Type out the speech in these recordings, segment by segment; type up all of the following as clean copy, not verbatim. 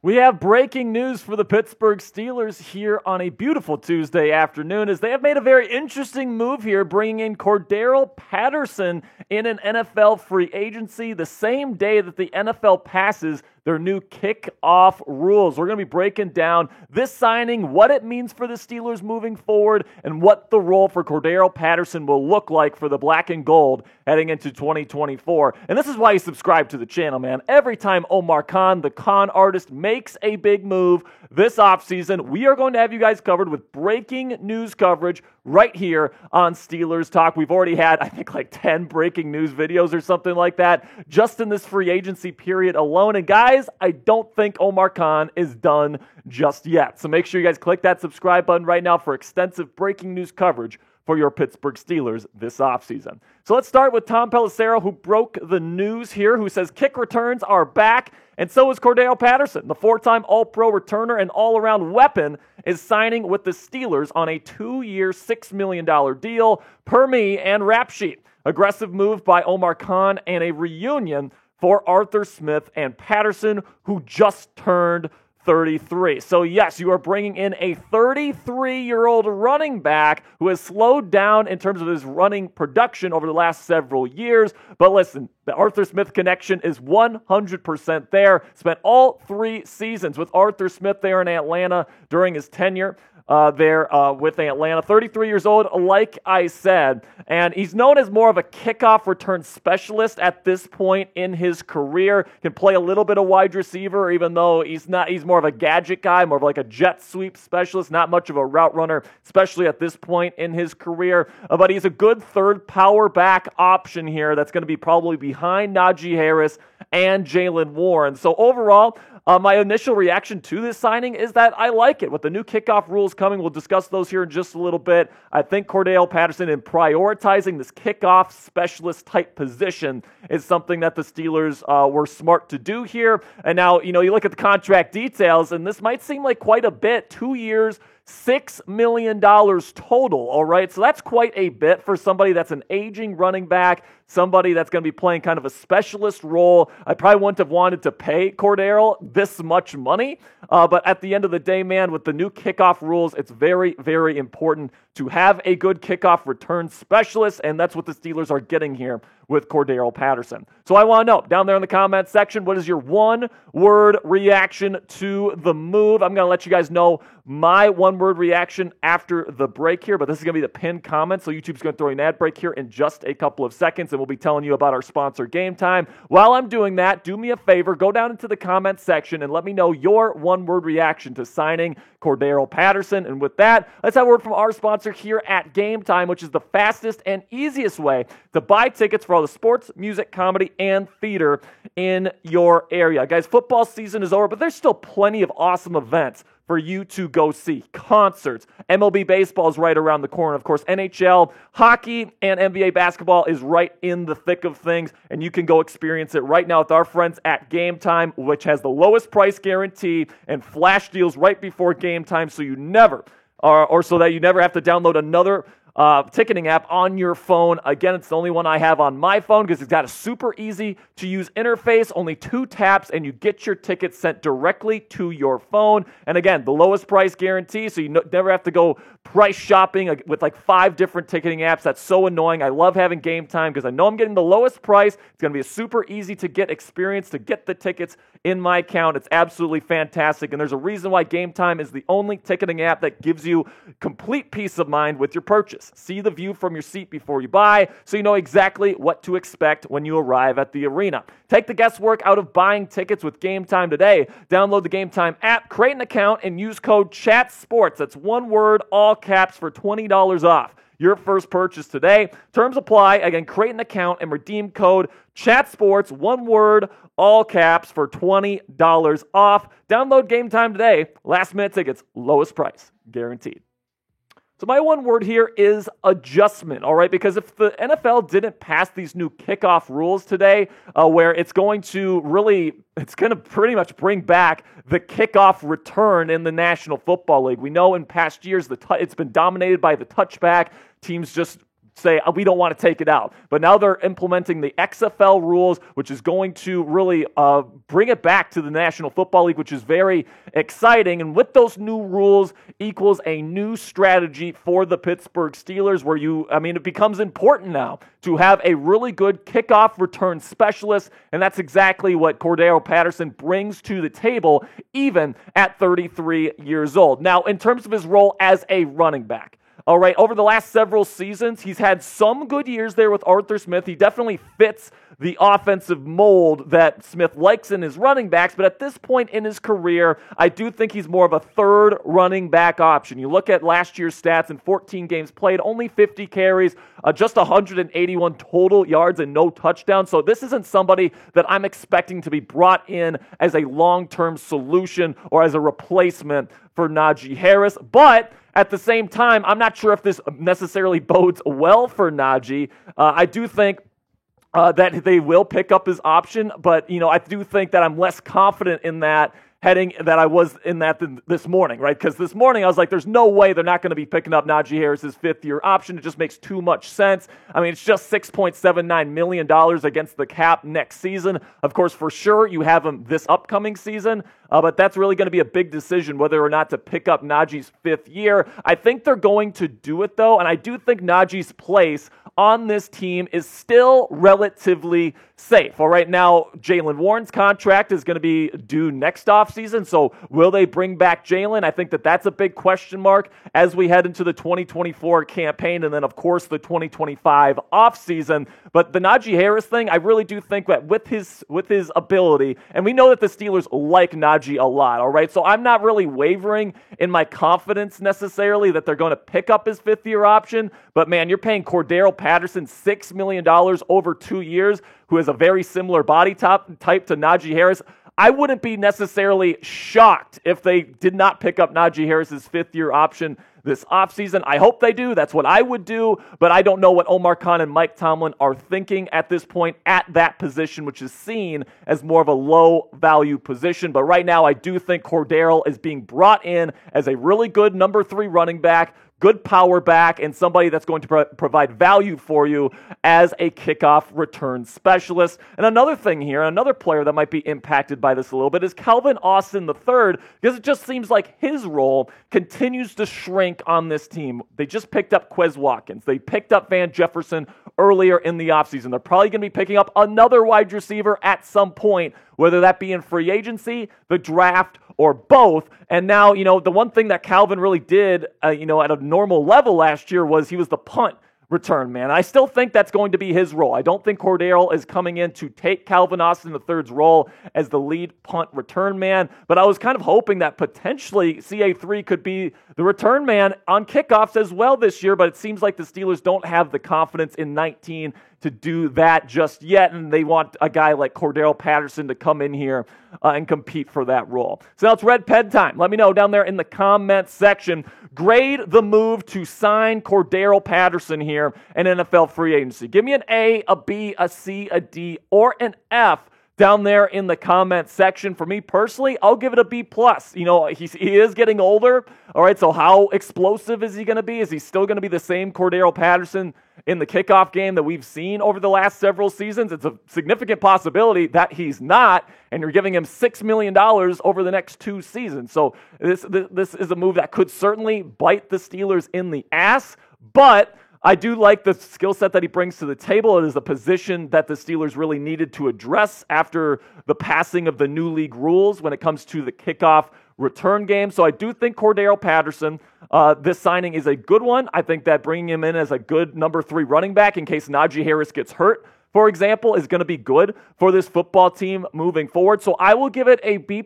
We have breaking news for the Pittsburgh Steelers here on a beautiful Tuesday afternoon as they have made a very interesting move here, bringing in Cordarrelle Patterson in an NFL free agency the same day that the NFL passes their new kickoff rules. We're going to be breaking down this signing, what it means for the Steelers moving forward, and what the role for Cordarrelle Patterson will look like for the black and gold heading into 2024. And this is why you subscribe to the channel, man. Every time Omar Khan, the con artist, makes a big move this offseason, we are going to have you guys covered with breaking news coverage right here on Steelers Talk. We've already had, I think, like 10 breaking news videos or something like that just in this free agency period alone. And guys, I don't think Omar Khan is done just yet. So make sure you guys click that subscribe button right now for extensive breaking news coverage for your Pittsburgh Steelers this offseason. So let's start with Tom Pelissero, who broke the news here, who says kick returns are back, and so is Cordarrelle Patterson. The four-time All-Pro returner and all-around weapon is signing with the Steelers on a 2-year, $6 million deal per me and Rap Sheet. Aggressive move by Omar Khan and a reunion for Arthur Smith and Patterson, who just turned 33. So yes, you are bringing in a 33-year-old running back who has slowed down in terms of his running production over the last several years. But listen, the Arthur Smith connection is 100% there. Spent all 3 seasons with Arthur Smith there in Atlanta during his tenure with Atlanta. 33 years old, like I said, and he's known as more of a kickoff return specialist at this point in his career. Can play a little bit of wide receiver, even though he's more of a gadget guy, more of like a jet sweep specialist, not much of a route runner, especially at this point in his career. But he's a good third power back option here that's going to be probably behind Najee Harris and Jaylen Warren. So overall, my initial reaction to this signing is that I like it. With the new kickoff rules coming, we'll discuss those here in just a little bit. I think Cordarrelle Patterson, in prioritizing this kickoff specialist type position, is something that the Steelers were smart to do here. And now, you look at the contract details, and this might seem like quite a bit. 2 years, $6 million total, all right? So that's quite a bit for somebody that's an aging running back, somebody that's going to be playing kind of a specialist role. I probably wouldn't have wanted to pay Cordarrelle this much money, but at the end of the day, man, with the new kickoff rules, it's very, very important to have a good kickoff return specialist, and that's what the Steelers are getting here with Cordarrelle Patterson. So I want to know, down there in the comment section, what is your one-word reaction to the move? I'm going to let you guys know my one-word reaction after the break here, but this is going to be the pinned comment, so YouTube's going to throw an ad break here in just a couple of seconds, and we'll be telling you about our sponsor, Game Time. While I'm doing that, do me a favor, go down into the comment section and let me know your one-word reaction to signing Cordarrelle Patterson. And with that, let's have a word from our sponsor here at Game Time, which is the fastest and easiest way to buy tickets for all the sports, music, comedy, and theater in your area. Guys, football season is over, but there's still plenty of awesome events for you to go see. Concerts, MLB baseball is right around the corner. Of course, NHL, hockey, and NBA basketball is right in the thick of things, and you can go experience it right now with our friends at Game Time, which has the lowest price guarantee and flash deals right before game time, so you never, or so that you never have to download another ticketing app on your phone. Again, it's the only one I have on my phone because it's got a super easy to use interface, only 2 taps, and you get your tickets sent directly to your phone. And again, the lowest price guarantee, so you never have to go price shopping with like 5 different ticketing apps. That's so annoying. I love having Game Time because I know I'm getting the lowest price. It's going to be a super easy to get experience to get the tickets in my account. It's absolutely fantastic, and there's a reason why Game Time is the only ticketing app that gives you complete peace of mind with your purchase. See the view from your seat before you buy, so you know exactly what to expect when you arrive at the arena. Take the guesswork out of buying tickets with Game Time today. Download the Game Time app, create an account, and use code CHATSPORTS. That's one word, all caps, for $20 off your first purchase today. Terms apply. Again, create an account and redeem code CHATSPORTS, one word, all caps, for $20 off. Download Game Time today. Last minute tickets, lowest price, guaranteed. So my one word here is adjustment, all right? Because if the NFL didn't pass these new kickoff rules today, where it's going to pretty much bring back the kickoff return in the National Football League. We know in past years it's been dominated by the touchback. Teams just say, we don't want to take it out. But now they're implementing the XFL rules, which is going to really bring it back to the National Football League, which is very exciting. And with those new rules equals a new strategy for the Pittsburgh Steelers where it becomes important now to have a really good kickoff return specialist, and that's exactly what Cordarrelle Patterson brings to the table, even at 33 years old. Now, in terms of his role as a running back, all right, over the last several seasons, he's had some good years there with Arthur Smith. He definitely fits the offensive mold that Smith likes in his running backs, but at this point in his career, I do think he's more of a third running back option. You look at last year's stats in 14 games played, only 50 carries, just 181 total yards and no touchdowns. So this isn't somebody that I'm expecting to be brought in as a long-term solution or as a replacement for Najee Harris, but at the same time, I'm not sure if this necessarily bodes well for Najee. I do think that they will pick up his option, but I do think that I'm less confident in that I was in that this morning, right? Because this morning I was like, there's no way they're not going to be picking up Najee Harris's fifth-year option. It just makes too much sense. I mean, it's just $6.79 million against the cap next season. Of course, for sure, you have him this upcoming season, but that's really going to be a big decision whether or not to pick up Najee's fifth year. I think they're going to do it, though, and I do think Najee's place on this team is still relatively safe. All right, now Jaylen Warren's contract is going to be due next offseason, so will they bring back Jaylen? I think that's a big question mark as we head into the 2024 campaign and then, of course, the 2025 offseason. But the Najee Harris thing, I really do think that with his ability, and we know that the Steelers like Najee a lot, all right? So I'm not really wavering in my confidence necessarily that they're going to pick up his fifth-year option, but man, you're paying Cordarrelle Patterson $6 million over 2 years, who has a very similar body type to Najee Harris. I wouldn't be necessarily shocked if they did not pick up Najee Harris's fifth-year option this offseason. I hope they do. That's what I would do, but I don't know what Omar Khan and Mike Tomlin are thinking at this point at that position, which is seen as more of a low-value position. But right now, I do think Cordarrelle is being brought in as a really good number 3 running back, good power back, and somebody that's going to provide value for you as a kickoff return specialist. And another thing here, another player that might be impacted by this a little bit is Calvin Austin III, because it just seems like his role continues to shrink on this team. They just picked up Quez Watkins. They picked up Van Jefferson earlier in the offseason. They're probably going to be picking up another wide receiver at some point, whether that be in free agency, the draft, or both. And now, the one thing that Calvin really did, at a normal level last year was he was the punt return man. I still think that's going to be his role. I don't think Cordarrelle is coming in to take Calvin Austin III's role as the lead punt return man, but I was kind of hoping that potentially CA3 could be the return man on kickoffs as well this year, but it seems like the Steelers don't have the confidence in 19 to do that just yet, and they want a guy like Cordarrelle Patterson to come in here and compete for that role. So now it's Red Pen time. Let me know down there in the comment section. Grade the move to sign Cordarrelle Patterson here in NFL free agency. Give me an A, a B, a C, a D, or an F down there in the comment section. For me personally, I'll give it a B+. He is getting older. All right, so how explosive is he going to be? Is he still going to be the same Cordarrelle Patterson in the kickoff game that we've seen over the last several seasons? It's a significant possibility that he's not, and you're giving him $6 million over the next 2 seasons. So this is a move that could certainly bite the Steelers in the ass, but I do like the skill set that he brings to the table. It is a position that the Steelers really needed to address after the passing of the new league rules when it comes to the kickoff return game. So I do think Cordarrelle Patterson, this signing is a good one. I think that bringing him in as a good number 3 running back in case Najee Harris gets hurt, for example, is going to be good for this football team moving forward. So I will give it a B+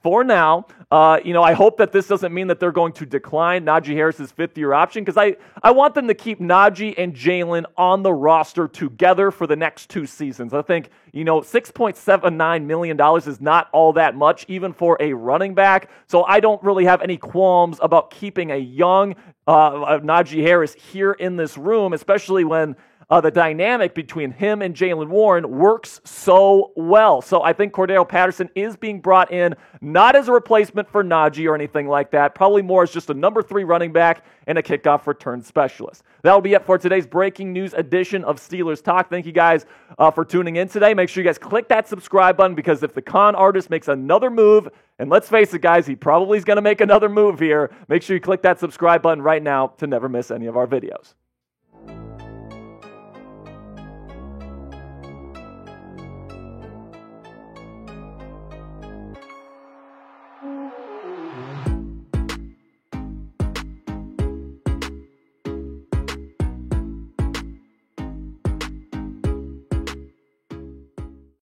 for now. I hope that this doesn't mean that they're going to decline Najee Harris's fifth-year option, because I want them to keep Najee and Jaylen on the roster together for the next 2 seasons. I think, $6.79 million is not all that much, even for a running back. So I don't really have any qualms about keeping a young Najee Harris here in this room, especially when the dynamic between him and Jaylen Warren works so well. So I think Cordarrelle Patterson is being brought in not as a replacement for Najee or anything like that, probably more as just a number 3 running back and a kickoff return specialist. That'll be it for today's breaking news edition of Steelers Talk. Thank you guys for tuning in today. Make sure you guys click that subscribe button, because if the con artist makes another move, and let's face it, guys, he probably is going to make another move here, make sure you click that subscribe button right now to never miss any of our videos.